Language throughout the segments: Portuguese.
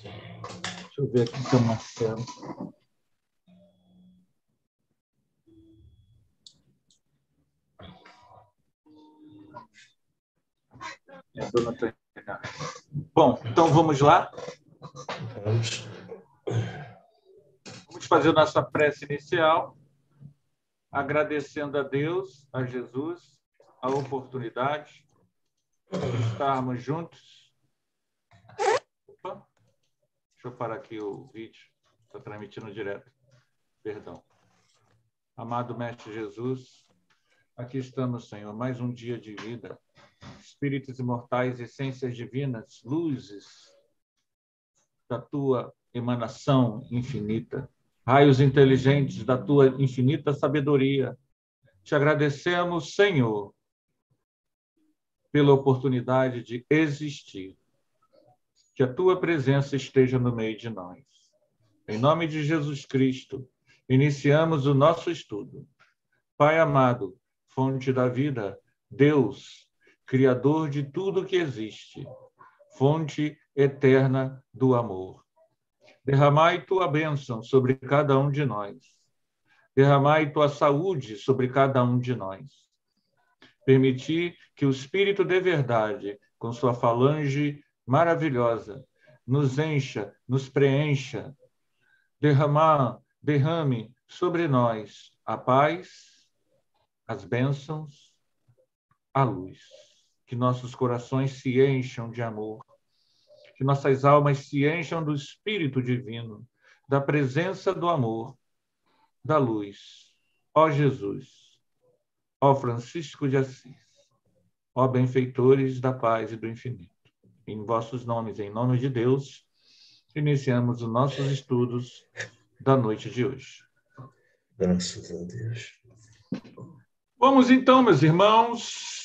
Deixa eu ver aqui, seu Marcelo. Dona Tânia. Bom, então vamos lá? Vamos. Vamos fazer a nossa prece inicial, agradecendo a Deus, a Jesus, a oportunidade de estarmos juntos. Opa, deixa eu parar aqui o vídeo, está transmitindo direto. Perdão. Amado Mestre Jesus, aqui estamos, Senhor, mais um dia de vida. Espíritos imortais, essências divinas, luzes da tua emanação infinita, raios inteligentes da tua infinita sabedoria. Te agradecemos, Senhor, pela oportunidade de existir. Que a tua presença esteja no meio de nós. Em nome de Jesus Cristo, iniciamos o nosso estudo. Pai amado, fonte da vida, Deus, Criador de tudo que existe, fonte eterna do amor. Derramai tua bênção sobre cada um de nós. Derramai tua saúde sobre cada um de nós. Permitir que o Espírito de verdade, com sua falange maravilhosa, nos encha, nos preencha, derrame sobre nós a paz, as bênçãos, a luz. Que nossos corações se encham de amor, que nossas almas se encham do Espírito Divino, da presença do amor, da luz. Ó Jesus, ó Francisco de Assis, ó benfeitores da paz e do infinito. Em vossos nomes, em nome de Deus, iniciamos os nossos estudos da noite de hoje. Graças a Deus. Vamos então, meus irmãos.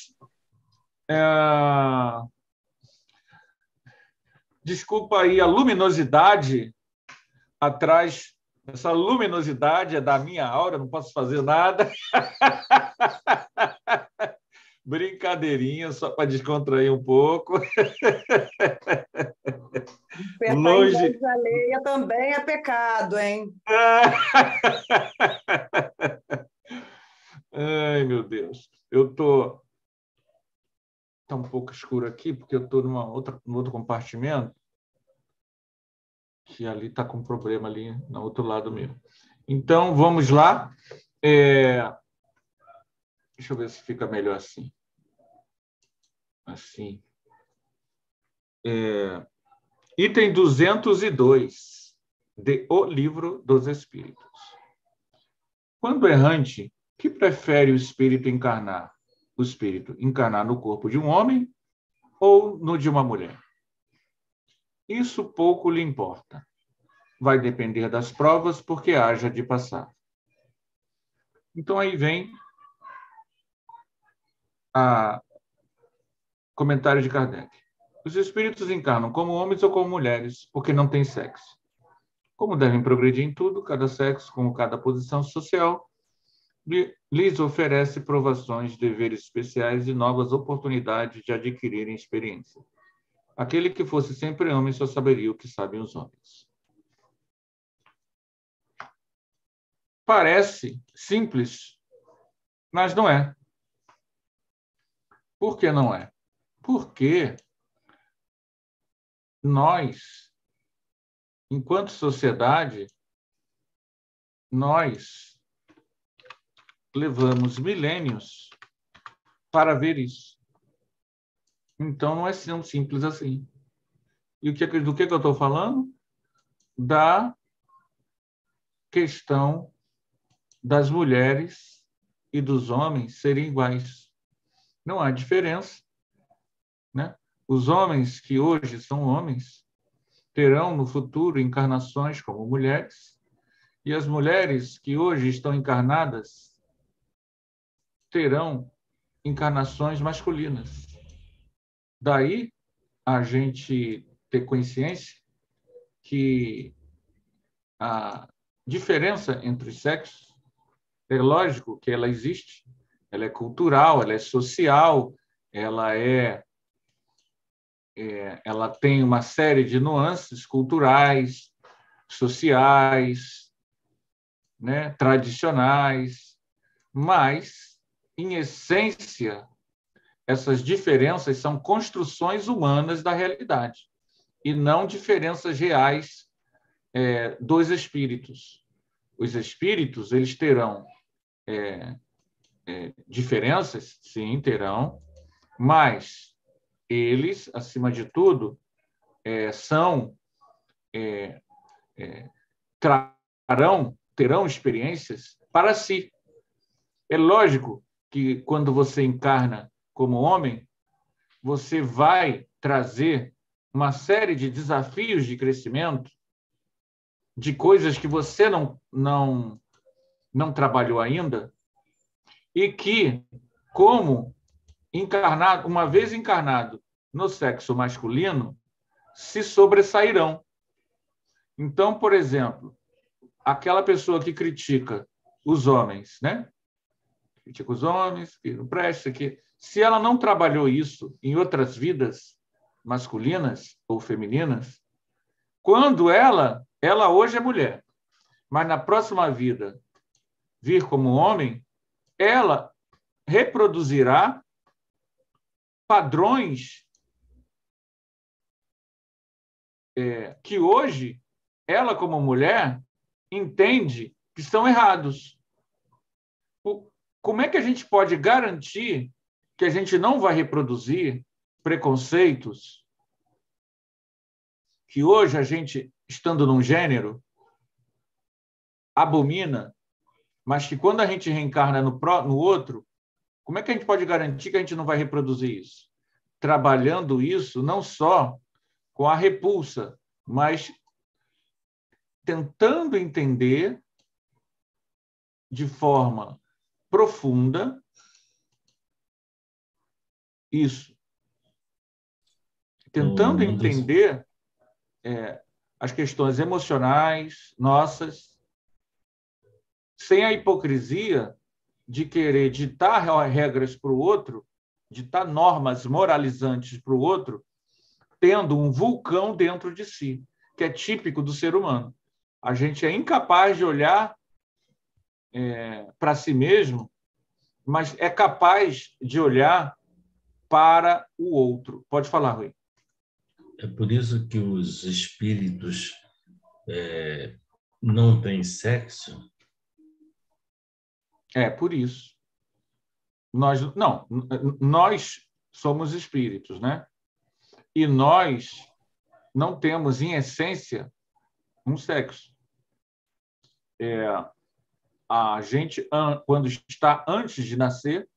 Desculpa aí a luminosidade atrás. Essa luminosidade é da minha aura, não posso fazer nada. Brincadeirinha, só para descontrair um pouco. Longe... em voz alheia também é pecado, hein? Ai, meu Deus. Eu estou... Está um pouco escuro aqui, porque eu estou num outro compartimento, que ali está com problema ali no outro lado mesmo. Então, vamos lá. Deixa eu ver se fica melhor assim. Assim. Item 202 de O Livro dos Espíritos. Quando errante, que prefere o espírito encarnar? O espírito encarnar no corpo de um homem ou no de uma mulher? Isso pouco lhe importa. Vai depender das provas porque haja de passar. Então, aí vem a comentário de Kardec. Os espíritos encarnam como homens ou como mulheres, porque não têm sexo. Como devem progredir em tudo, cada sexo, como cada posição social, lhes oferece provações, deveres especiais e novas oportunidades de adquirirem experiência. Aquele que fosse sempre homem só saberia o que sabem os homens. Parece simples, mas não é. Por que não é? Porque nós, enquanto sociedade, nós levamos milênios para ver isso. Então, não é tão simples assim. E do que eu estou falando? Da questão das mulheres e dos homens serem iguais. Não há diferença, né? Os homens que hoje são homens terão no futuro encarnações como mulheres, e as mulheres que hoje estão encarnadas terão encarnações masculinas. Daí a gente ter consciência que a diferença entre os sexos é lógico que ela existe, ela é cultural, ela é social, ela é ela tem uma série de nuances culturais, sociais, né, tradicionais, mas, em essência, essas diferenças são construções humanas da realidade e não diferenças reais dos espíritos. Os espíritos, eles terão diferenças, sim, terão, mas eles, acima de tudo, terão experiências para si. É lógico que, quando você encarna como homem, você vai trazer uma série de desafios de crescimento, de coisas que você não trabalhou ainda, e que, como encarnado, uma vez encarnado no sexo masculino, se sobressairão. Então, por exemplo, aquela pessoa que critica os homens, né? Critica os homens, que não presta, que se ela não trabalhou isso em outras vidas masculinas ou femininas, quando ela hoje é mulher, mas na próxima vida vir como homem, ela reproduzirá padrões que hoje ela, como mulher, entende que são errados. Como é que a gente pode garantir que a gente não vai reproduzir preconceitos que hoje a gente, estando num gênero, abomina, mas que, quando a gente reencarna no outro, como é que a gente pode garantir que a gente não vai reproduzir isso? Trabalhando isso não só com a repulsa, mas tentando entender de forma profunda isso. Tentando entender as questões emocionais nossas, sem a hipocrisia de querer ditar regras para o outro, ditar normas moralizantes para o outro, tendo um vulcão dentro de si, que é típico do ser humano. A gente é incapaz de olhar para si mesmo, mas é capaz de olhar para o outro. Pode falar, Rui. É por isso que os espíritos não têm sexo? É por isso. Nós somos espíritos, né? E nós não temos, em essência, um sexo. A gente, quando está antes de nascer,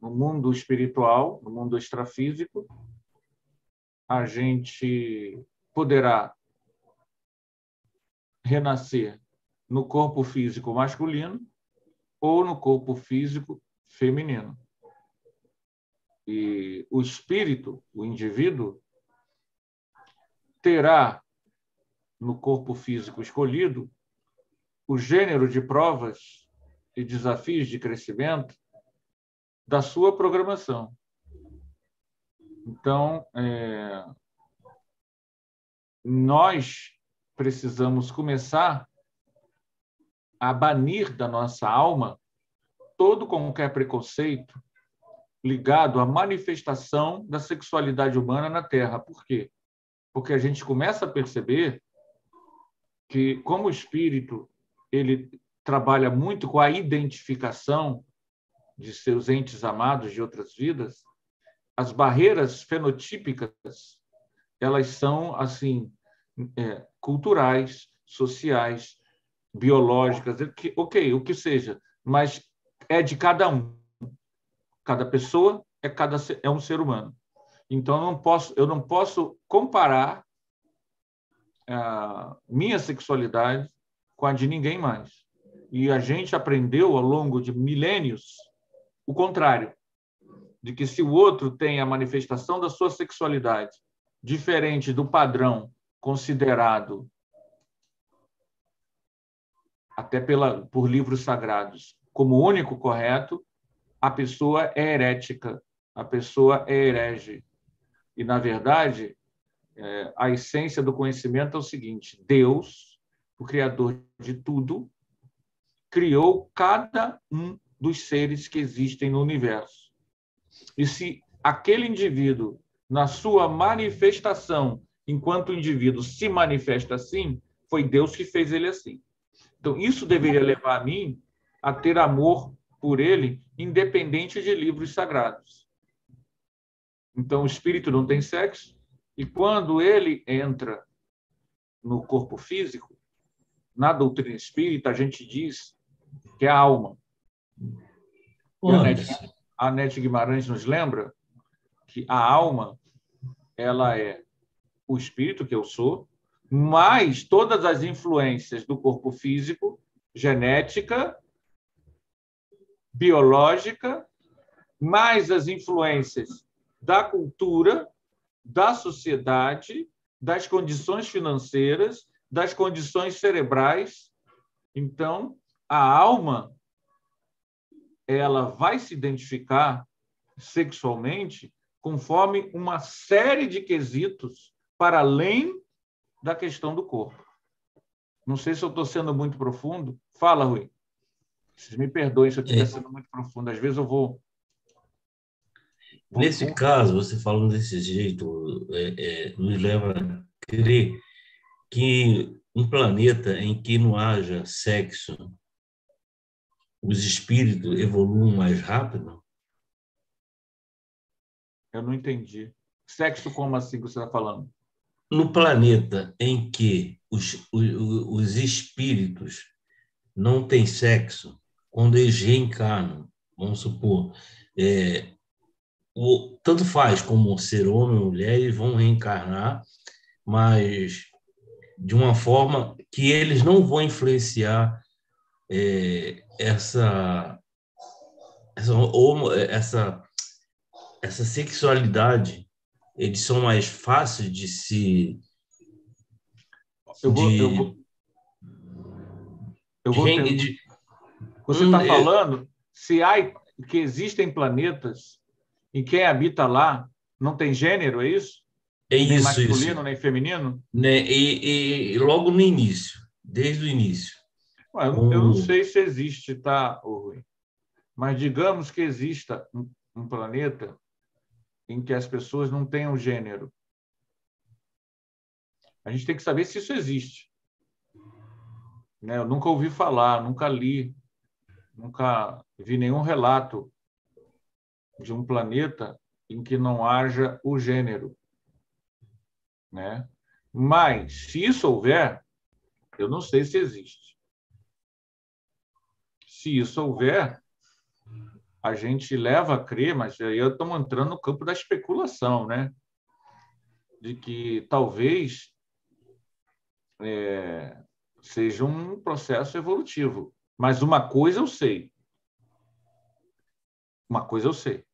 no mundo espiritual, no mundo extrafísico, a gente poderá renascer no corpo físico masculino ou no corpo físico feminino. E o espírito, o indivíduo, terá no corpo físico escolhido o gênero de provas e desafios de crescimento da sua programação. Então, nós precisamos começar a banir da nossa alma todo qualquer preconceito ligado à manifestação da sexualidade humana na Terra. Por quê? Porque a gente começa a perceber que, como o espírito ele trabalha muito com a identificação de seus entes amados de outras vidas, as barreiras fenotípicas, elas são assim culturais, sociais, biológicas, ok, o que seja, mas é de cada um. Cada pessoa é um ser humano. Então, eu não posso comparar a minha sexualidade com a de ninguém mais. E a gente aprendeu, ao longo de milênios, o contrário, de que, se o outro tem a manifestação da sua sexualidade diferente do padrão considerado até por livros sagrados como o único correto, a pessoa é herética, a pessoa é herege. E, na verdade, a essência do conhecimento é o seguinte: Deus, o Criador de tudo, criou cada um dos seres que existem no universo. E se aquele indivíduo, na sua manifestação, enquanto indivíduo se manifesta assim, foi Deus que fez ele assim. Então, isso deveria levar a mim a ter amor por ele, independente de livros sagrados. Então, o espírito não tem sexo, e quando ele entra no corpo físico, na doutrina espírita, a gente diz que é a alma. E a Nete Guimarães nos lembra que a alma, ela é o espírito que eu sou, mais todas as influências do corpo físico, genética, biológica, mais as influências da cultura, da sociedade, das condições financeiras, das condições cerebrais. Então, a alma, ela vai se identificar sexualmente conforme uma série de quesitos para além da questão do corpo. Não sei se eu estou sendo muito profundo. Fala, Rui. Vocês me perdoem se eu estiver sendo muito profundo. Às vezes eu vou... Nesse caso, você falando desse jeito, nos leva a crer que um planeta em que não haja sexo, os espíritos evoluam mais rápido? Eu não entendi. Sexo como assim que você está falando? No planeta em que os espíritos não têm sexo, quando eles reencarnam, vamos supor, tanto faz como ser homem ou mulher, eles vão reencarnar, mas de uma forma que eles não vão influenciar essa sexualidade. Eles são mais fáceis de se... Eu vou Você está falando que existem planetas e quem habita lá não tem gênero, é isso? Nem masculino, nem feminino? E logo no início, desde o início. Eu não sei se existe, tá, Rui? Mas digamos que exista um planeta em que as pessoas não tenham gênero. A gente tem que saber se isso existe. Né? Eu nunca ouvi falar, nunca li, nunca vi nenhum relato de um planeta em que não haja o gênero. Né? Mas, se isso houver, eu não sei se existe. Se isso houver, a gente leva a crer, mas aí estamos entrando no campo da especulação, né? De que talvez seja um processo evolutivo. Mas uma coisa eu sei. Uma coisa eu sei.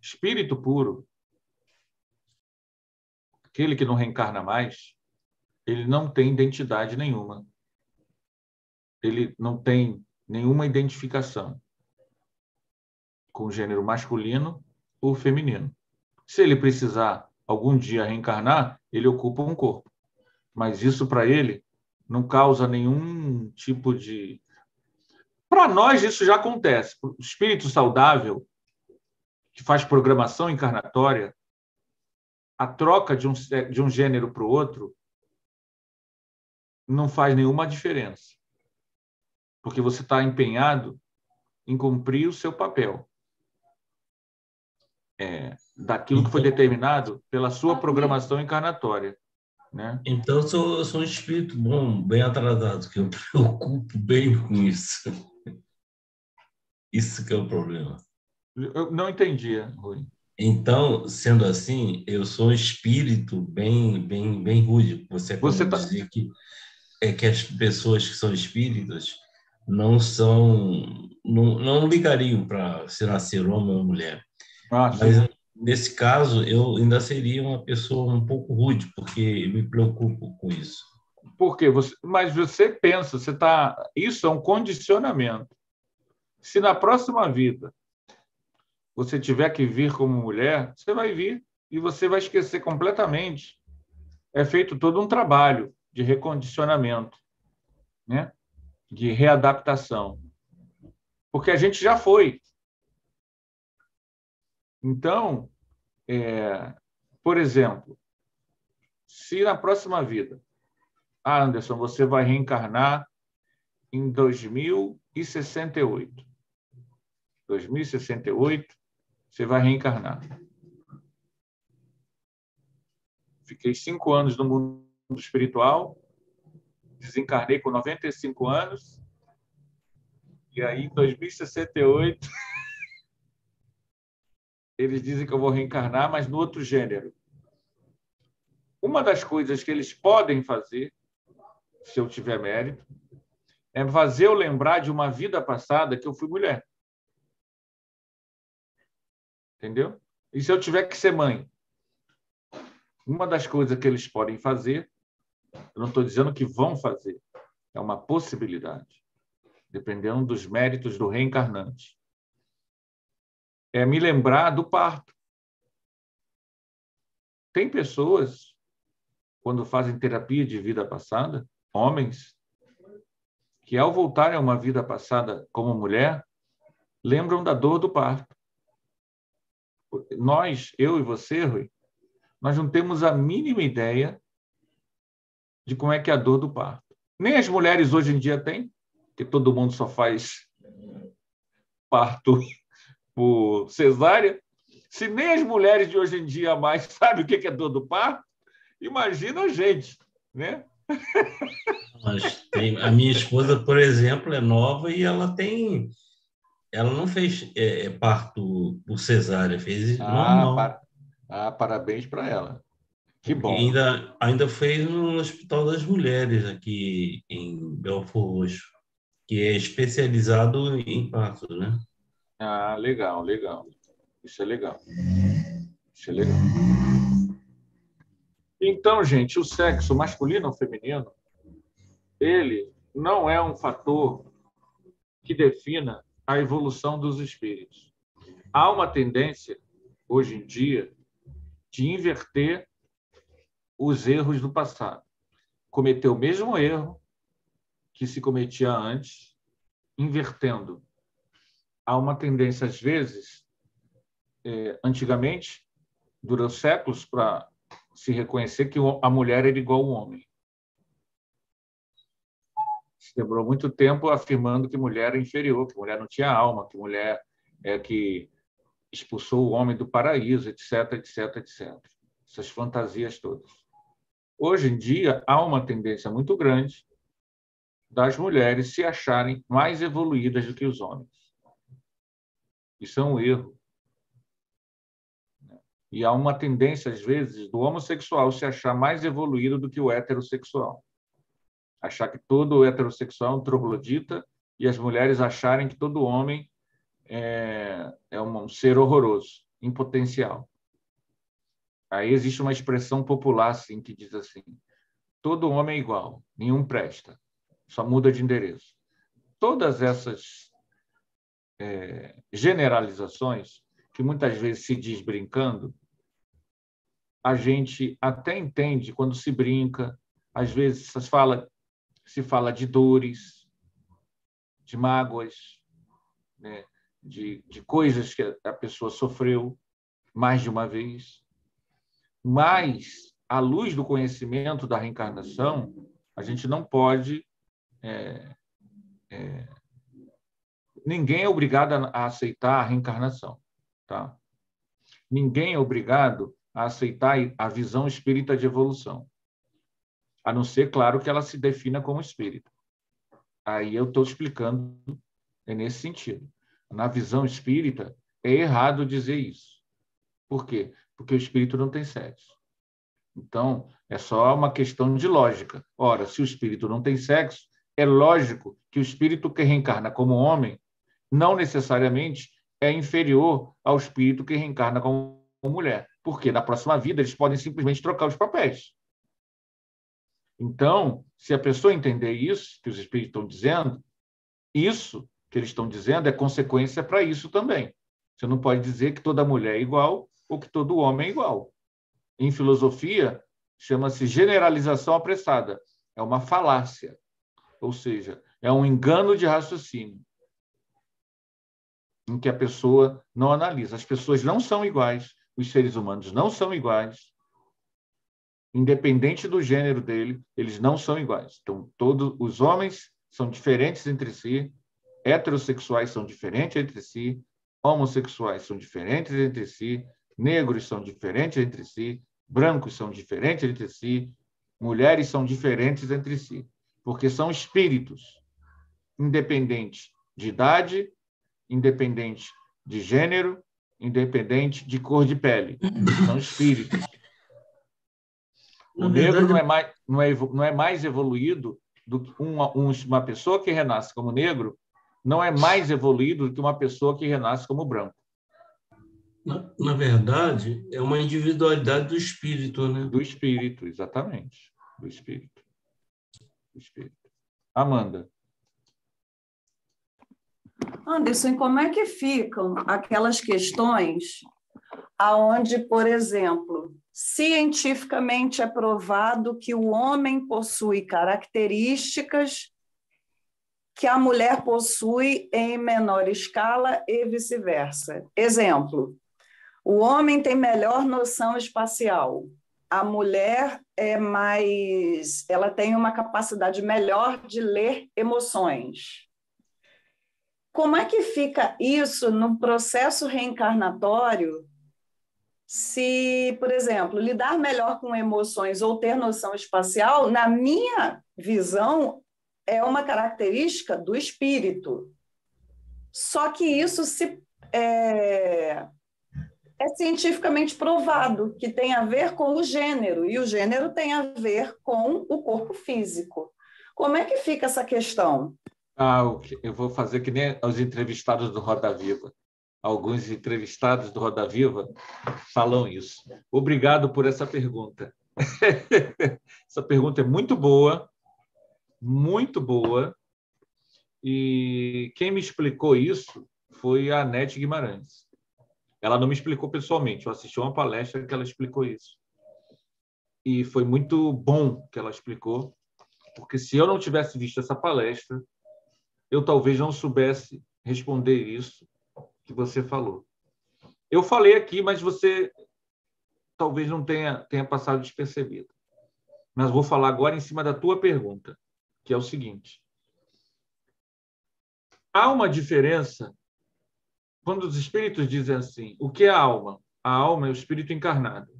Espírito puro, aquele que não reencarna mais, ele não tem identidade nenhuma. Ele não tem nenhuma identificação com o gênero masculino ou feminino. Se ele precisar algum dia reencarnar, ele ocupa um corpo. Mas isso para ele não causa nenhum tipo de... Para nós isso já acontece. O espírito saudável, que faz programação encarnatória, a troca de um gênero para o outro não faz nenhuma diferença. Porque você está empenhado em cumprir o seu papel. Daquilo que foi determinado pela sua programação encarnatória. Né? Então, eu sou um espírito bom, bem atrasado, que eu me preocupo bem com isso. Isso que é o problema. Eu não entendi, Rui. Então, sendo assim, eu sou um espírito bem rude. Você acabou de dizer que as pessoas que são espíritas não ligariam para se nascer homem ou mulher. Mas, nesse caso, eu ainda seria uma pessoa um pouco rude, porque me preocupo com isso. Por quê? Mas você pensa, isso é um condicionamento. Se na próxima vida você tiver que vir como mulher, você vai vir e você vai esquecer completamente. É feito todo um trabalho de recondicionamento, né? De readaptação. Porque a gente já foi. Então, por exemplo, se na próxima vida, Anderson, você vai reencarnar em 2068. 2068, você vai reencarnar. Fiquei 5 anos no mundo espiritual, desencarnei com 95 anos, e aí, em 2068, eles dizem que eu vou reencarnar, mas no outro gênero. Uma das coisas que eles podem fazer, se eu tiver mérito, é fazer eu lembrar de uma vida passada que eu fui mulher. Entendeu? E se eu tiver que ser mãe? Uma das coisas que eles podem fazer, eu não estou dizendo que vão fazer, é uma possibilidade, dependendo dos méritos do reencarnante. É me lembrar do parto. Tem pessoas, quando fazem terapia de vida passada, homens, que ao voltarem a uma vida passada como mulher, lembram da dor do parto. Nós, eu e você, Rui, nós não temos a mínima ideia de como é que é a dor do parto. Nem as mulheres hoje em dia têm, que todo mundo só faz parto por cesárea. Se nem as mulheres de hoje em dia mais sabem o que é dor do parto, imagina a gente, né? A minha esposa, por exemplo, é nova e ela não fez parto por cesárea, fez normal. Parabéns para ela. Que Porque bom. ainda fez no Hospital das Mulheres, aqui em Belford Roxo, que é especializado em parto, né? Legal, legal. Isso é legal. Isso é legal. Então, gente, o sexo masculino ou feminino, ele não é um fator que defina a evolução dos espíritos. Há uma tendência, hoje em dia, de inverter os erros do passado. Cometer o mesmo erro que se cometia antes, invertendo. Há uma tendência, às vezes, antigamente, durou séculos para se reconhecer que a mulher era igual ao homem. Se demorou muito tempo afirmando que mulher era inferior, que mulher não tinha alma, que mulher é que expulsou o homem do paraíso, etc, etc, etc. Essas fantasias todas. Hoje em dia, há uma tendência muito grande das mulheres se acharem mais evoluídas do que os homens. Isso é um erro. E há uma tendência, às vezes, do homossexual se achar mais evoluído do que o heterossexual. Achar que todo heterossexual é um troglodita e as mulheres acharem que todo homem é um ser horroroso, em potencial. Aí existe uma expressão popular assim, que diz assim: todo homem é igual, nenhum presta, só muda de endereço. Todas essas generalizações, que muitas vezes se diz brincando, a gente até entende quando se brinca, às vezes se fala de dores, de mágoas, né? de coisas que a pessoa sofreu mais de uma vez. Mas, à luz do conhecimento da reencarnação, a gente não pode... ninguém é obrigado a aceitar a reencarnação. Tá? Ninguém é obrigado a aceitar a visão espírita de evolução. A não ser, claro, que ela se defina como espírita. Aí eu estou explicando nesse sentido. Na visão espírita, é errado dizer isso. Por quê? Porque o espírito não tem sexo. Então, é só uma questão de lógica. Ora, se o espírito não tem sexo, é lógico que o espírito que reencarna como homem não necessariamente é inferior ao espírito que reencarna como mulher. Porque na próxima vida eles podem simplesmente trocar os papéis. Então, se a pessoa entender isso, que os espíritos estão dizendo, isso que eles estão dizendo é consequência para isso também. Você não pode dizer que toda mulher é igual ou que todo homem é igual. Em filosofia, chama-se generalização apressada. É uma falácia, ou seja, é um engano de raciocínio, em que a pessoa não analisa. As pessoas não são iguais, os seres humanos não são iguais, independente do gênero dele, eles não são iguais. Então, todos os homens são diferentes entre si, heterossexuais são diferentes entre si, homossexuais são diferentes entre si, negros são diferentes entre si, brancos são diferentes entre si, mulheres são diferentes entre si, porque são espíritos, independente de idade, independente de gênero, independente de cor de pele. São espíritos. O negro não é mais evoluído do que uma pessoa que renasce como negro, não é mais evoluído do que uma pessoa que renasce como branco. Na verdade, é uma individualidade do espírito, né? Do espírito, exatamente. Do espírito. Amanda. Anderson, como é que ficam aquelas questões aonde, por exemplo, cientificamente é provado que o homem possui características que a mulher possui em menor escala e vice-versa? Exemplo, o homem tem melhor noção espacial, a mulher ela tem uma capacidade melhor de ler emoções. Como é que fica isso no processo reencarnatório se, por exemplo, lidar melhor com emoções ou ter noção espacial, na minha visão, é uma característica do espírito. Só que isso é cientificamente provado, que tem a ver com o gênero, e o gênero tem a ver com o corpo físico. Como é que fica essa questão? Eu vou fazer que nem os entrevistados do Roda Viva. Alguns entrevistados do Roda Viva falam isso. Obrigado por essa pergunta. Essa pergunta é muito boa, e quem me explicou isso foi a Anete Guimarães. Ela não me explicou pessoalmente, eu assisti uma palestra que ela explicou isso. E foi muito bom que ela explicou, porque se eu não tivesse visto essa palestra, eu talvez não soubesse responder isso que você falou. Eu falei aqui, mas você talvez não tenha passado despercebido. Mas vou falar agora em cima da tua pergunta, que é o seguinte. Há uma diferença quando os espíritos dizem assim, o que é a alma? A alma é o espírito encarnado.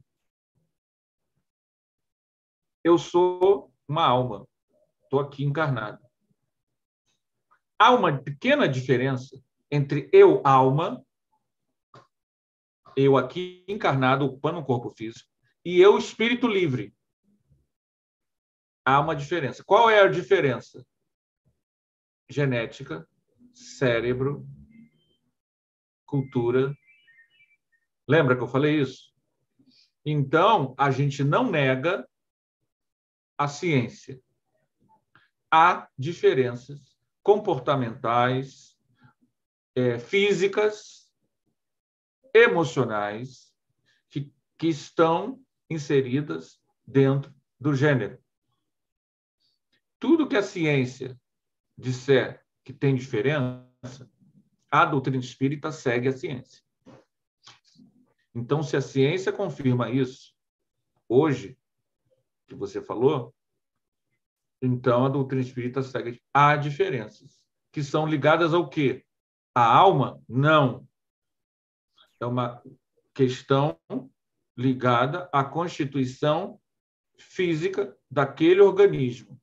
Eu sou uma alma, estou aqui encarnado. Há uma pequena diferença entre eu, alma, eu aqui encarnado, ocupando um corpo físico, e eu, espírito livre. Há uma diferença. Qual é a diferença? Genética, cérebro, cultura. Lembra que eu falei isso? Então, a gente não nega a ciência. Há diferenças comportamentais, físicas, emocionais, que estão inseridas dentro do gênero. Tudo que a ciência disser que tem diferença, a doutrina espírita segue a ciência. Então, se a ciência confirma isso, hoje, que você falou, então a doutrina espírita segue. Há diferenças, que são ligadas ao quê? A alma? Não. É uma questão ligada à constituição física daquele organismo.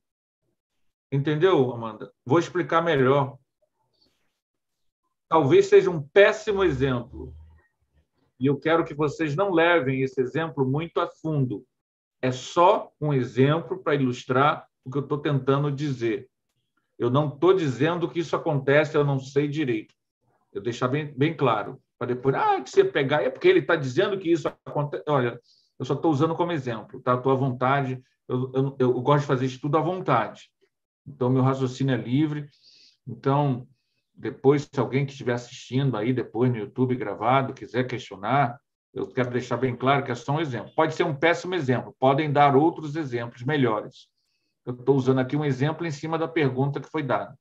Entendeu, Amanda? Vou explicar melhor. Talvez seja um péssimo exemplo. E eu quero que vocês não levem esse exemplo muito a fundo. É só um exemplo para ilustrar o que eu estou tentando dizer. Eu não estou dizendo que isso acontece, eu não sei direito. Eu deixar bem claro. Para depois, que você pegar, é porque ele está dizendo que isso acontece. Olha, eu só estou usando como exemplo, tá? Estou à vontade, eu gosto de fazer isso tudo à vontade. Então, meu raciocínio é livre. Então, depois, se alguém que estiver assistindo aí depois no YouTube gravado quiser questionar, eu quero deixar bem claro que é só um exemplo. Pode ser um péssimo exemplo, podem dar outros exemplos melhores. Eu estou usando aqui um exemplo em cima da pergunta que foi dada.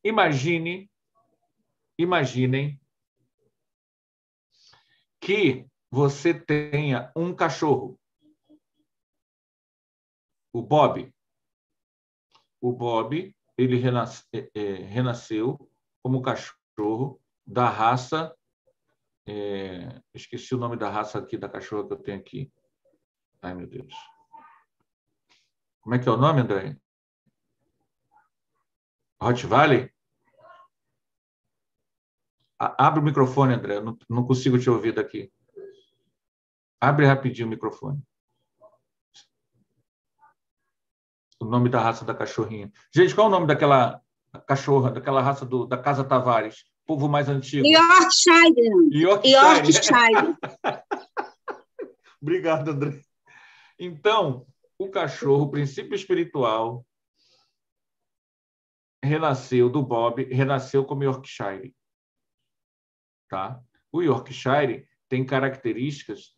Imaginem que você tenha um cachorro, o Bob. O Bob, ele renasceu como cachorro da raça... esqueci o nome da raça aqui, da cachorra que eu tenho aqui. Ai, meu Deus. Como é que é o nome, André? Rottweiler? Abre o microfone, André. Eu não consigo te ouvir daqui. Abre rapidinho o microfone. O nome da raça da cachorrinha. Gente, qual é o nome daquela cachorra, daquela raça da Casa Tavares? Povo mais antigo. Yorkshire. Obrigado, André. Então, o cachorro, o princípio espiritual, renasceu do Bob, renasceu como Yorkshire. Tá? O Yorkshire tem características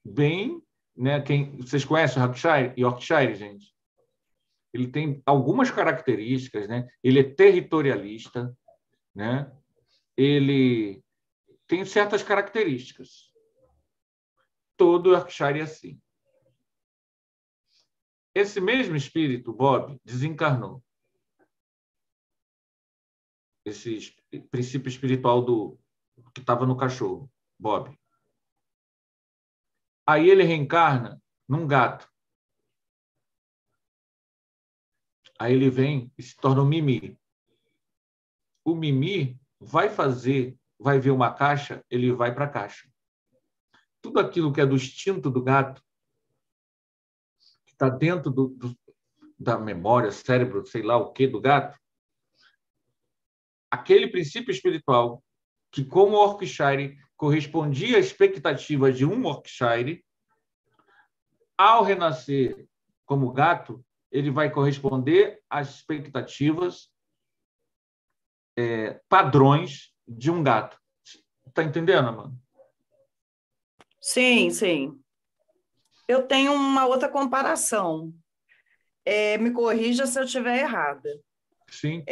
bem... Né, vocês conhecem o Yorkshire? Yorkshire, gente? Ele tem algumas características, né? Ele é territorialista, né? Ele tem certas características. Todo Yorkshire é assim. Esse mesmo espírito, Bob, desencarnou. Esse princípio espiritual que estava no cachorro, Bob. Aí ele reencarna num gato. Aí ele vem e se torna um Mimi. O Mimi vai ver uma caixa, ele vai para a caixa. Tudo aquilo que é do instinto do gato, que está dentro da memória, cérebro, sei lá o que do gato, aquele princípio espiritual que, como Yorkshire, correspondia à expectativa de um Yorkshire, ao renascer como gato, ele vai corresponder às expectativas padrões de um gato. Está entendendo, mano? Sim, sim. Eu tenho uma outra comparação. Me corrija se eu estiver errada. Sim.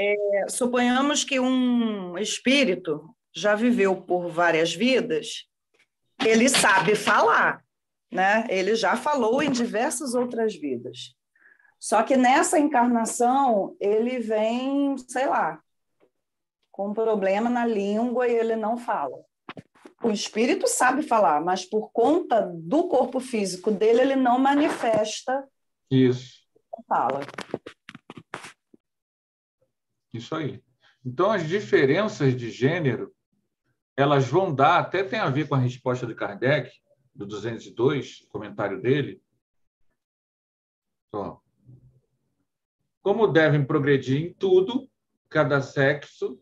Suponhamos que um espírito já viveu por várias vidas, ele sabe falar, né? Ele já falou em diversas outras vidas. Só que nessa encarnação, ele vem, sei lá, com um problema na língua e ele não fala. O espírito sabe falar, mas por conta do corpo físico dele, ele não manifesta. Isso. Fala. Isso aí. Então, as diferenças de gênero, elas vão dar, até tem a ver com a resposta de Kardec, do 202, comentário dele. Ó. Como devem progredir em tudo, cada sexo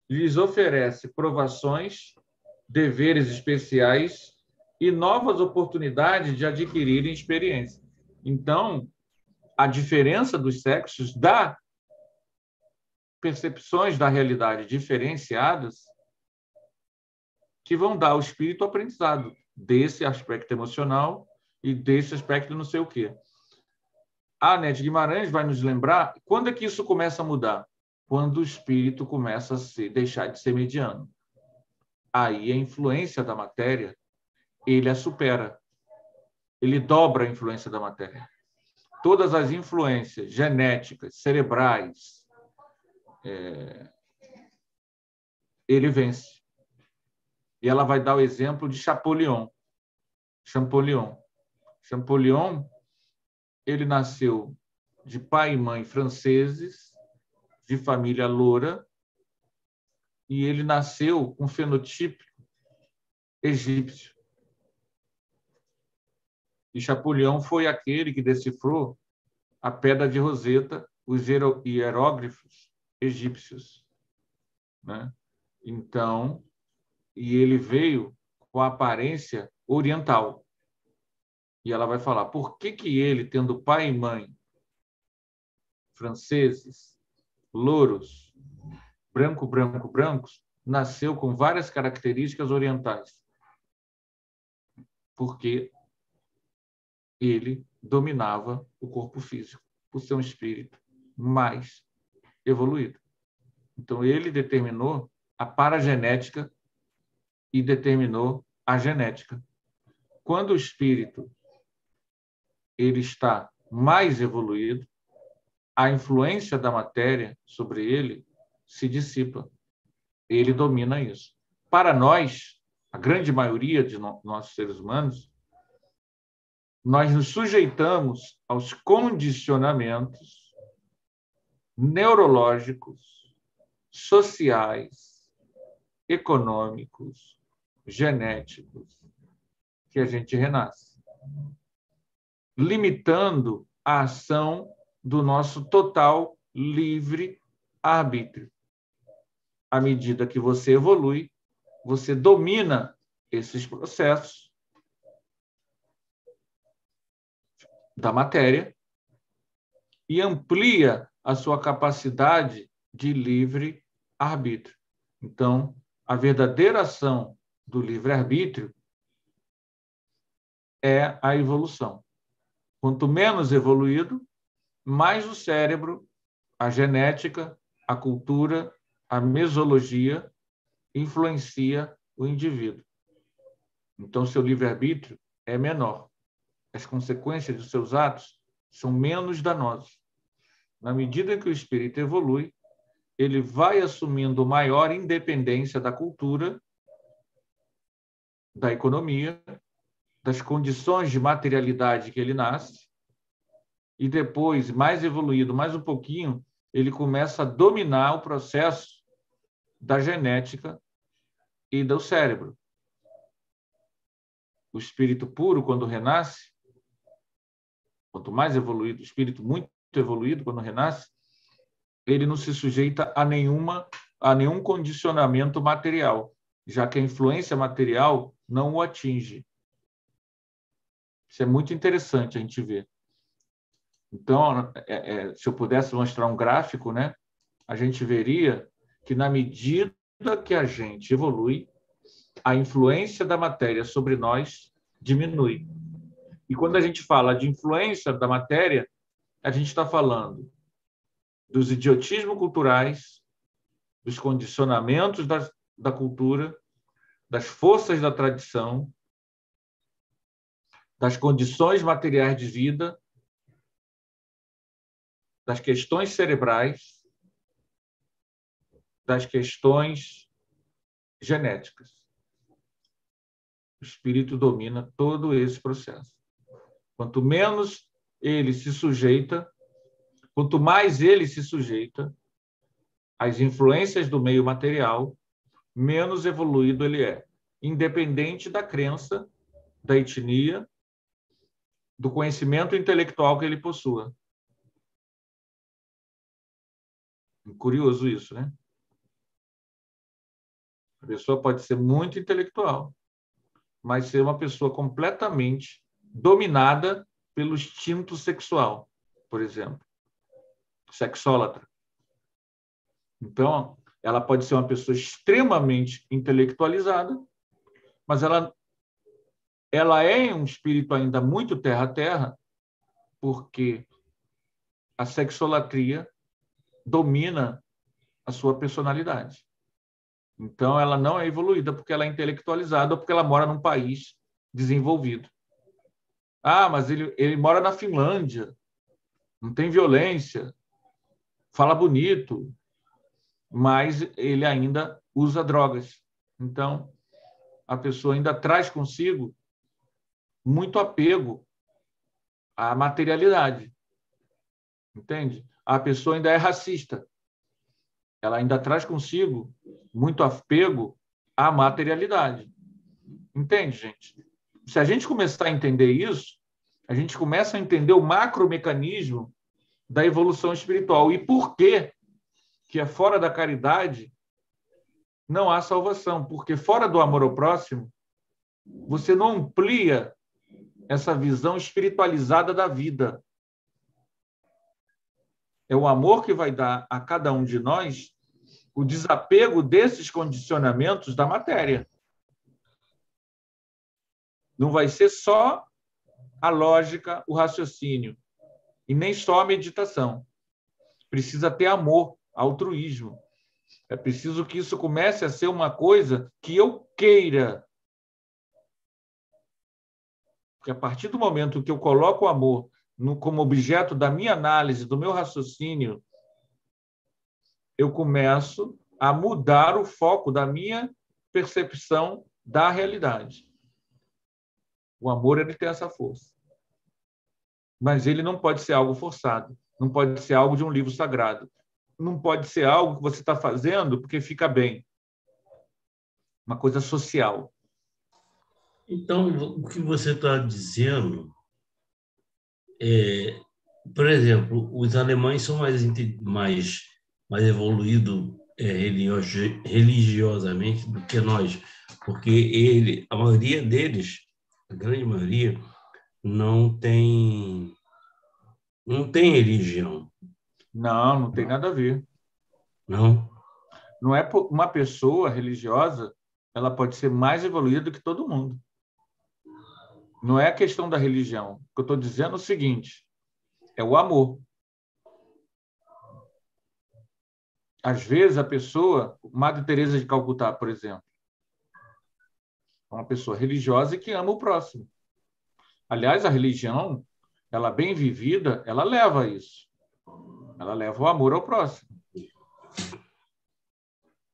lhes oferece provações, deveres especiais e novas oportunidades de adquirirem experiência. Então, a diferença dos sexos dá percepções da realidade diferenciadas que vão dar ao espírito aprendizado desse aspecto emocional e desse aspecto não sei o quê. A Nete Guimarães vai nos lembrar quando é que isso começa a mudar? Quando o espírito começa a deixar de ser mediano. Aí a influência da matéria, ele a supera. Ele dobra a influência da matéria. Todas as influências genéticas, cerebrais, ele vence. E ela vai dar o exemplo de Champollion. Champollion, ele nasceu de pai e mãe franceses, de família loura, e ele nasceu com fenotipo egípcio. E Champollion foi aquele que decifrou a pedra de Roseta, os hieróglifos egípcios, né? Então, e ele veio com a aparência oriental. E ela vai falar, por que ele, tendo pai e mãe franceses, louros, brancos, nasceu com várias características orientais, porque ele dominava o corpo físico, por ser um espírito mais evoluído. Então, ele determinou a paragenética e determinou a genética. Quando o espírito ele está mais evoluído, a influência da matéria sobre ele se dissipa. Ele domina isso. Para nós, a grande maioria de nossos seres humanos, nós nos sujeitamos aos condicionamentos neurológicos, sociais, econômicos, genéticos, que a gente renasce, limitando a ação do nosso total livre arbítrio. À medida que você evolui, você domina esses processos da matéria e amplia a sua capacidade de livre arbítrio. Então, a verdadeira ação do livre-arbítrio é a evolução. Quanto menos evoluído, mais o cérebro, a genética, a cultura, a mesologia influencia o indivíduo. Então, seu livre-arbítrio é menor. As consequências dos seus atos são menos danosas. Na medida em que o espírito evolui, ele vai assumindo maior independência da cultura, da economia, das condições de materialidade que ele nasce, e depois, mais evoluído, mais um pouquinho, ele começa a dominar o processo da genética e do cérebro. O espírito puro, quando renasce, quanto mais evoluído, o espírito muito evoluído, quando renasce, ele não se sujeita a nenhum condicionamento material, já que a influência material não o atinge. Isso é muito interessante a gente ver. Então, se eu pudesse mostrar um gráfico, né, a gente veria que, na medida que a gente evolui, a influência da matéria sobre nós diminui. E quando a gente fala de influência da matéria, a gente está falando dos idiotismos culturais, dos condicionamentos da cultura, das forças da tradição, das condições materiais de vida, das questões cerebrais, das questões genéticas. O espírito domina todo esse processo. Quanto menos ele se sujeita, quanto mais ele se sujeita às influências do meio material, menos evoluído ele é, independente da crença, da etnia, do conhecimento intelectual que ele possua. Curioso isso, né? A pessoa pode ser muito intelectual, mas ser uma pessoa completamente dominada pelo instinto sexual, por exemplo. Sexólatra. Então, ela pode ser uma pessoa extremamente intelectualizada, mas ela é um espírito ainda muito terra-terra, porque a sexolatria domina a sua personalidade. Então, ela não é evoluída porque ela é intelectualizada ou porque ela mora num país desenvolvido. Ah, mas ele mora na Finlândia, não tem violência, fala bonito, mas ele ainda usa drogas. Então, a pessoa ainda traz consigo muito apego à materialidade. Entende? A pessoa ainda é racista. Ela ainda traz consigo muito apego à materialidade. Entende, gente? Se a gente começar a entender isso, a gente começa a entender o macromecanismo da evolução espiritual. E por que é fora da caridade não há salvação? Porque fora do amor ao próximo, você não amplia essa visão espiritualizada da vida. É o amor que vai dar a cada um de nós o desapego desses condicionamentos da matéria. Não vai ser só a lógica, o raciocínio, e nem só a meditação. Precisa ter amor, altruísmo. É preciso que isso comece a ser uma coisa que eu queira. Porque a partir do momento que eu coloco o amor como objeto da minha análise, do meu raciocínio, eu começo a mudar o foco da minha percepção da realidade. O amor, ele tem essa força. Mas ele não pode ser algo forçado, não pode ser algo de um livro sagrado, não pode ser algo que você está fazendo porque fica bem. Uma coisa social. Então, o que você está dizendo é, por exemplo, os alemães são mais evoluídos religiosamente do que nós, porque a maioria deles, a grande maioria, não tem religião. Não, não tem nada a ver. Não? Não é uma pessoa religiosa, ela pode ser mais evoluída do que todo mundo. Não é a questão da religião. O que eu estou dizendo é o seguinte, é o amor. Às vezes, a pessoa, Madre Teresa de Calcutá, por exemplo, é uma pessoa religiosa e que ama o próximo. Aliás, a religião, ela bem vivida, ela leva isso. Ela leva o amor ao próximo.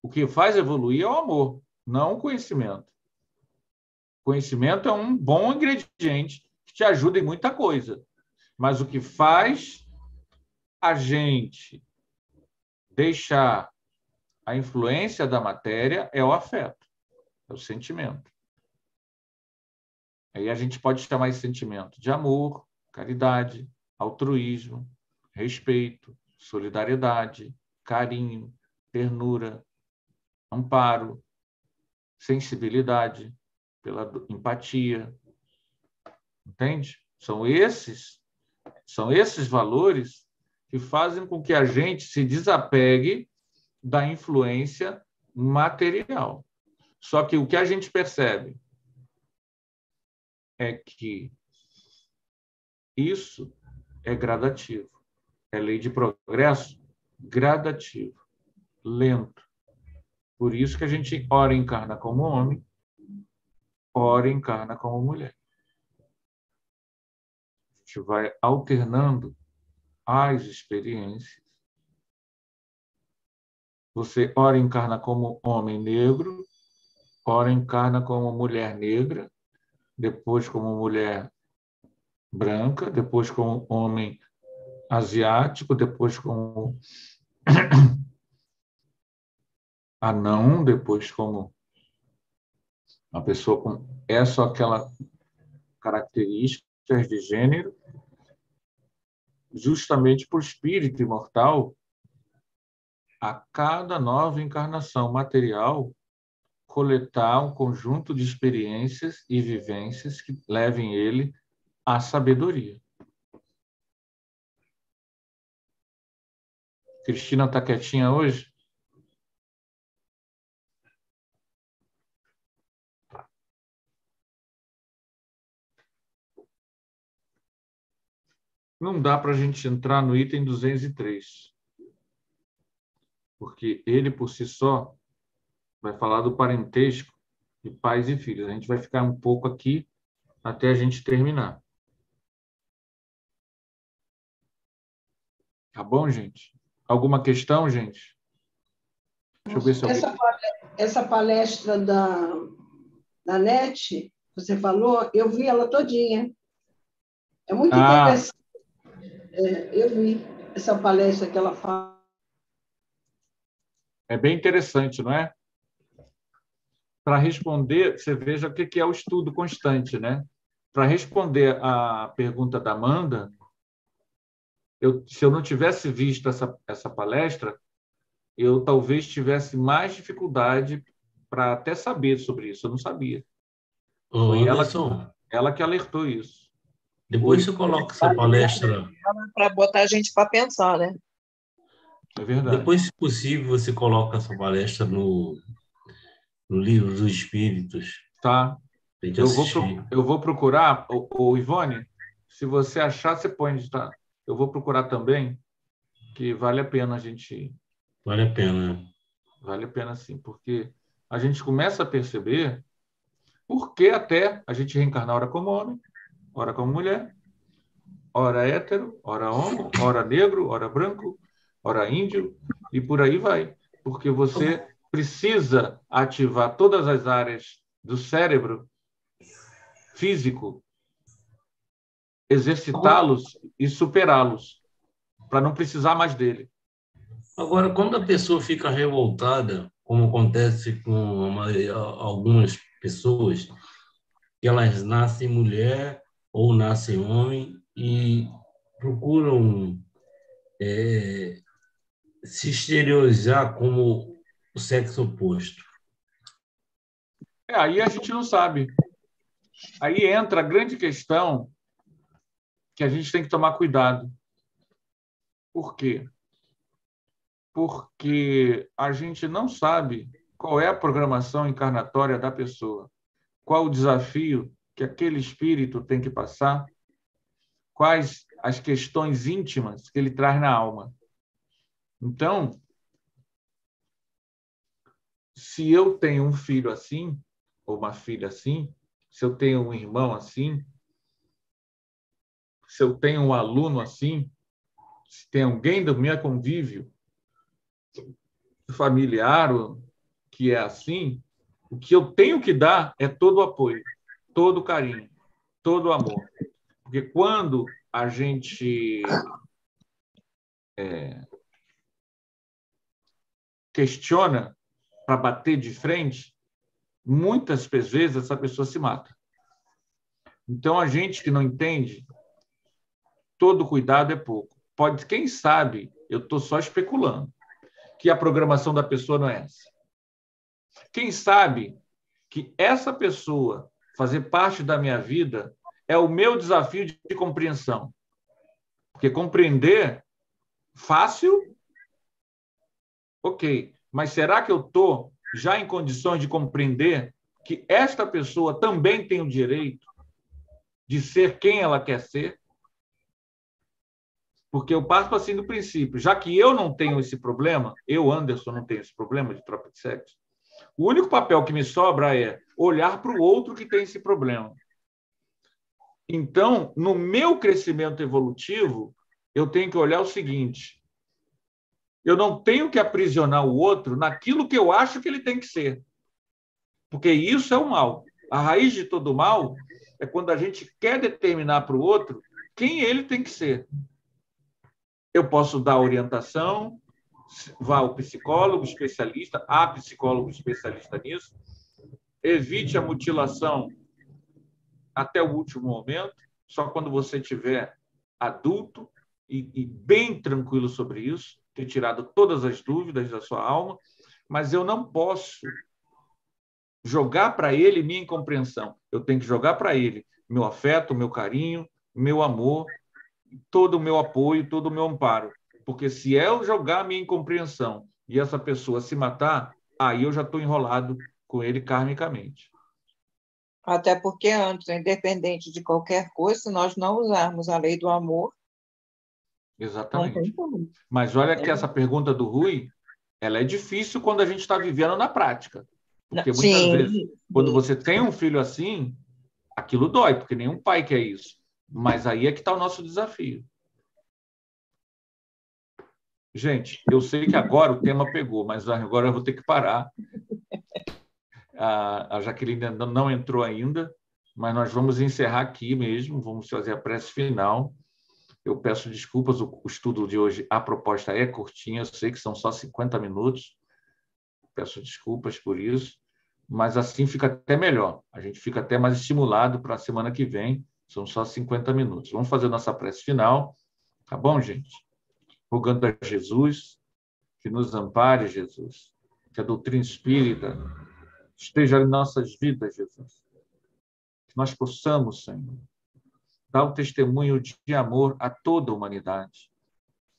O que faz evoluir é o amor, não o conhecimento. O conhecimento é um bom ingrediente que te ajuda em muita coisa. Mas o que faz a gente deixar a influência da matéria é o afeto, é o sentimento. Aí a gente pode chamar esse sentimento de amor, caridade, altruísmo, respeito, solidariedade, carinho, ternura, amparo, sensibilidade, pela empatia. Entende? São esses valores que fazem com que a gente se desapegue da influência material. Só que o que a gente percebe é que isso é gradativo. É lei de progresso gradativo, lento. Por isso que a gente ora encarna como homem, ora encarna como mulher. A gente vai alternando as experiências. Você ora encarna como homem negro, ora encarna como mulher negra, depois como mulher branca, depois como homem asiático, depois como anão, depois como uma pessoa com essa ou aquela características de gênero, justamente por espírito imortal, a cada nova encarnação material, coletar um conjunto de experiências e vivências que levem ele à sabedoria. Cristina está quietinha hoje? Não dá para a gente entrar no item 203, porque ele, por si só, vai falar do parentesco de pais e filhos. A gente vai ficar um pouco aqui até a gente terminar. Tá bom, gente? Alguma questão, gente? Deixa eu ver se alguém... Essa palestra da NET, você falou, eu vi ela todinha. É muito interessante. Eu vi essa palestra que ela fala. É bem interessante, não é? Para responder, você veja o que é o estudo constante, né? Para responder à pergunta da Amanda, se eu não tivesse visto essa palestra, eu talvez tivesse mais dificuldade para até saber sobre isso. Eu não sabia. Foi ela que alertou isso. Depois você coloca essa palestra... Para botar a gente para pensar, né? É verdade. Depois, se possível, você coloca essa palestra no Livro dos Espíritos, Tá. para a gente assistir. Eu vou procurar, o Ivone, se você achar, você põe, tá? Eu vou procurar também, que vale a pena a gente, Vale a pena. vale a pena sim, porque a gente começa a perceber por que até a gente reencarna ora como homem, ora como mulher, ora hétero, ora homo, ora negro, ora branco, ora índio, e por aí vai. Porque você precisa ativar todas as áreas do cérebro físico, exercitá-los e superá-los, para não precisar mais dele. Agora, quando a pessoa fica revoltada, como acontece com algumas pessoas, que elas nascem mulher ou nascem homem e procuram se exteriorizar como o sexo oposto. Aí a gente não sabe. Aí entra a grande questão que a gente tem que tomar cuidado. Por quê? Porque a gente não sabe qual é a programação encarnatória da pessoa, qual o desafio que aquele espírito tem que passar, quais as questões íntimas que ele traz na alma. Então, se eu tenho um filho assim, ou uma filha assim, se eu tenho um irmão assim, se eu tenho um aluno assim, se tem alguém do meu convívio familiar que é assim, o que eu tenho que dar é todo o apoio, todo o carinho, todo o amor. Porque quando a gente questiona para bater de frente, muitas vezes essa pessoa se mata. Então, a gente que não entende, todo cuidado é pouco. Pode, quem sabe, eu estou só especulando, que a programação da pessoa não é essa. Quem sabe que essa pessoa fazer parte da minha vida é o meu desafio de compreensão. Porque compreender fácil, ok. Mas será que eu estou já em condições de compreender que esta pessoa também tem o direito de ser quem ela quer ser? Porque eu parto assim do princípio, já que eu não tenho esse problema, eu, Anderson, não tenho esse problema de troca de sexo, o único papel que me sobra é olhar para o outro que tem esse problema. Então, no meu crescimento evolutivo, eu tenho que olhar o seguinte: eu não tenho que aprisionar o outro naquilo que eu acho que ele tem que ser, porque isso é o mal. A raiz de todo mal é quando a gente quer determinar para o outro quem ele tem que ser. Eu posso dar orientação, vá ao psicólogo especialista, há psicólogo especialista nisso, evite a mutilação até o último momento, só quando você estiver adulto e bem tranquilo sobre isso, ter tirado todas as dúvidas da sua alma, mas eu não posso jogar para ele minha incompreensão. Eu tenho que jogar para ele meu afeto, meu carinho, meu amor, todo o meu apoio, todo o meu amparo. Porque se eu jogar minha incompreensão e essa pessoa se matar, aí eu já estou enrolado com ele karmicamente. Até porque antes, independente de qualquer coisa, se nós não usarmos a lei do amor, Exatamente. não tem como. Mas olha que essa pergunta do Rui, ela é difícil quando a gente está vivendo na prática. Porque muitas vezes, quando você tem um filho assim, aquilo dói, porque nenhum pai quer isso. Mas aí é que está o nosso desafio. Gente, eu sei que agora o tema pegou, mas agora eu vou ter que parar. A Jaqueline não entrou ainda, mas nós vamos encerrar aqui mesmo, vamos fazer a prece final. Eu peço desculpas, o estudo de hoje, a proposta é curtinha, eu sei que são só 50 minutos, peço desculpas por isso, mas assim fica até melhor, a gente fica até mais estimulado para a semana que vem, são só 50 minutos. Vamos fazer nossa prece final, tá bom, gente? Rogando a Jesus, que nos ampare, Jesus, que a doutrina espírita esteja em nossas vidas, Jesus, que nós possamos, Senhor, dar o testemunho de amor a toda a humanidade,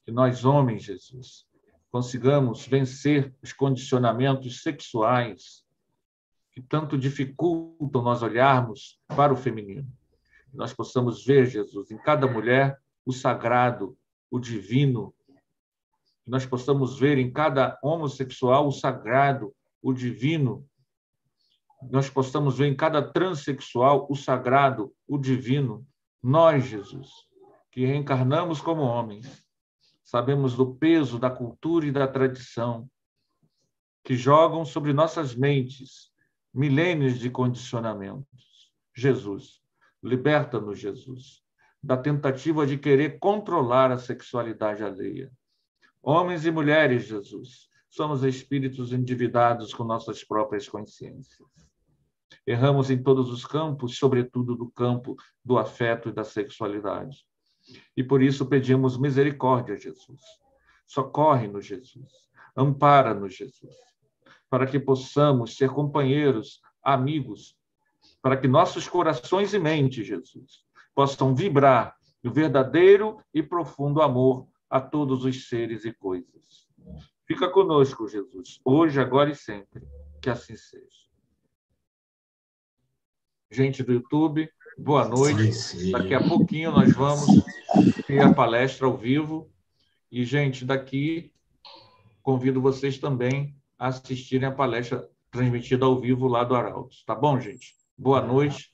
que nós, homens, Jesus, consigamos vencer os condicionamentos sexuais que tanto dificultam nós olharmos para o feminino. Nós possamos ver, Jesus, em cada mulher o sagrado, o divino. Nós possamos ver em cada homossexual o sagrado, o divino. Nós possamos ver em cada transexual o sagrado, o divino. Nós, Jesus, que reencarnamos como homens, sabemos do peso da cultura e da tradição que jogam sobre nossas mentes milênios de condicionamentos. Jesus, liberta-nos, Jesus, da tentativa de querer controlar a sexualidade alheia. Homens e mulheres, Jesus, somos espíritos endividados com nossas próprias consciências. Erramos em todos os campos, sobretudo do campo do afeto e da sexualidade. E por isso pedimos misericórdia, Jesus. Socorre-nos, Jesus. Ampara-nos, Jesus. Para que possamos ser companheiros, amigos, para que nossos corações e mentes, Jesus, possam vibrar no verdadeiro e profundo amor a todos os seres e coisas. Fica conosco, Jesus, hoje, agora e sempre. Que assim seja. Gente do YouTube, boa noite. Daqui a pouquinho nós vamos ter a palestra ao vivo. E, gente, daqui convido vocês também a assistirem a palestra transmitida ao vivo lá do Arautos. Tá bom, gente? Boa noite.